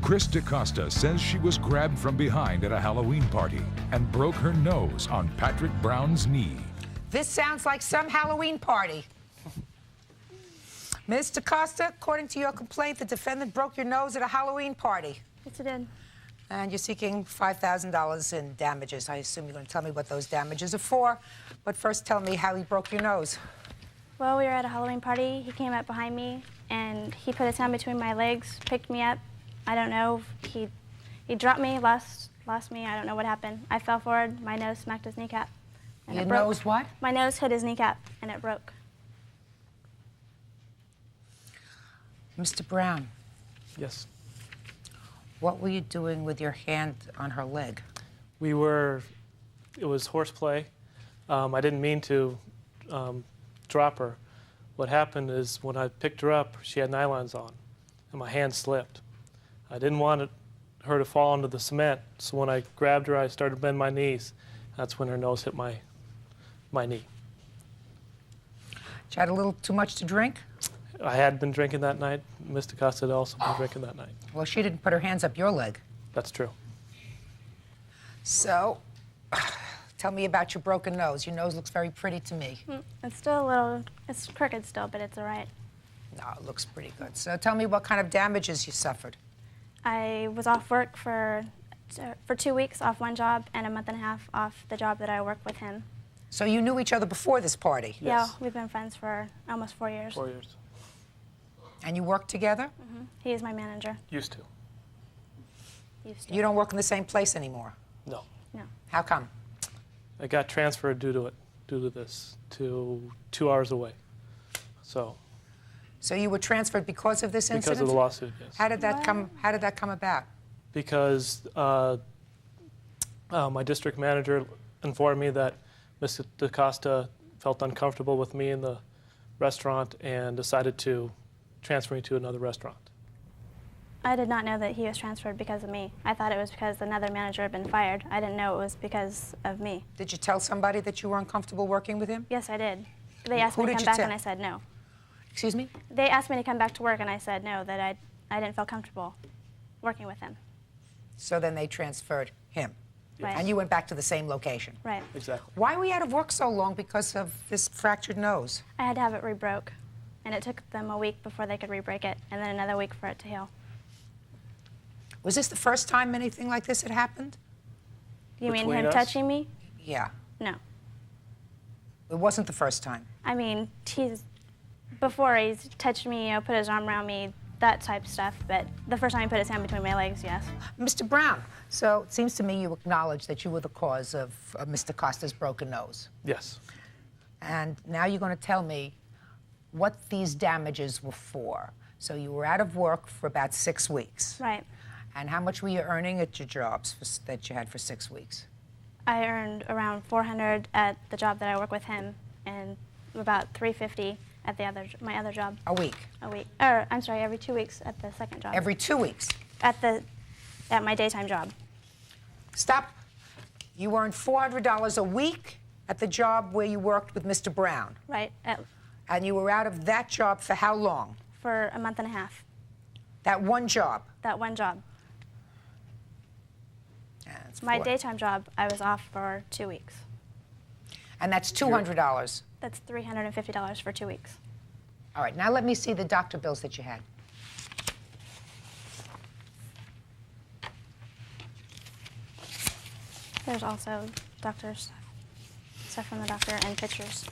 Chris DaCosta says she was grabbed from behind at a Halloween party and broke her nose on Patrick Brown's knee. This sounds like some Halloween party. Ms. DaCosta, according to your complaint, the defendant broke your nose at a Halloween party. Yes, it did. And you're seeking $5,000 in damages. I assume you're going to tell me what those damages are for. But first, tell me how he broke your nose. Well, we were at a Halloween party. He came up behind me, and he put his hand between my legs, picked me up. I don't know. He dropped me, lost me. I don't know what happened. I fell forward. My nose smacked his kneecap. And Your it broke. nose what? My nose hit his kneecap, and it broke. Mr. Brown. Yes. What were you doing with your hand on her leg? It was horseplay. I didn't mean to drop her. What happened is when I picked her up, she had nylons on, and my hand slipped. I didn't want her to fall into the cement, so when I grabbed her, I started to bend my knees. That's when her nose hit my knee. She had a little too much to drink? I had been drinking that night. Ms. DaCosta had also been drinking that night. Well, she didn't put her hands up your leg. That's true. So, tell me about your broken nose. Your nose looks very pretty to me. It's still a little, it's crooked still, but it's all right. No, it looks pretty good. So tell me what kind of damages you suffered. I was off work for 2 weeks, off one job, and a month and a half off the job that I work with him. So you knew each other before this party? Yes. Yeah, we've been friends for almost 4 years. 4 years. And you worked together? He is my manager. Used to. Used to. You don't work in the same place anymore? No. No. How come? I got transferred due to this, to 2 hours away. So you were transferred because of this incident? because of the lawsuit, yes. How did that come about? Because my district manager informed me that Ms. DaCosta felt uncomfortable with me in the restaurant and decided to transfer me to another restaurant. I did not know that he was transferred because of me. I thought it was because another manager had been fired. I didn't know it was because of me. Did you tell somebody that you were uncomfortable working with him? Yes, I did. They asked Who me to did come you back, tell? and I said no. Excuse me? They asked me to come back to work, and I said no, that I didn't feel comfortable working with him. So then they transferred him. Right. And you went back to the same location. Right. Exactly. Why were you out of work so long because of this fractured nose? I had to have it re-broke, and it took them a week before they could re-break it, and then another week for it to heal. Was this the first time anything like this had happened? You mean Between him us? touching me? Yeah. No. It wasn't the first time. I mean, before he's touched me, put his arm around me, that type of stuff, but the first time he put his hand between my legs, yes. Mr. Brown, so it seems to me you acknowledge that you were the cause of Mr. Costa's broken nose. Yes. And now you're going to tell me what these damages were for. So you were out of work for about 6 weeks. Right. And how much were you earning at your jobs that you had for 6 weeks? I earned around $400 at the job that I work with him, and about $350 at my other job. A week? A week. Or, I'm sorry, every 2 weeks at the second job. Every 2 weeks? At my daytime job. Stop. You earned $400 a week at the job where you worked with Mr. Brown. Right. And you were out of that job for how long? For a month and a half. That one job? That one job. That's My daytime job, I was off for 2 weeks. And that's $200. That's $350 for 2 weeks. All right, now let me see the doctor bills that you had. There's also doctor stuff from the doctor and pictures.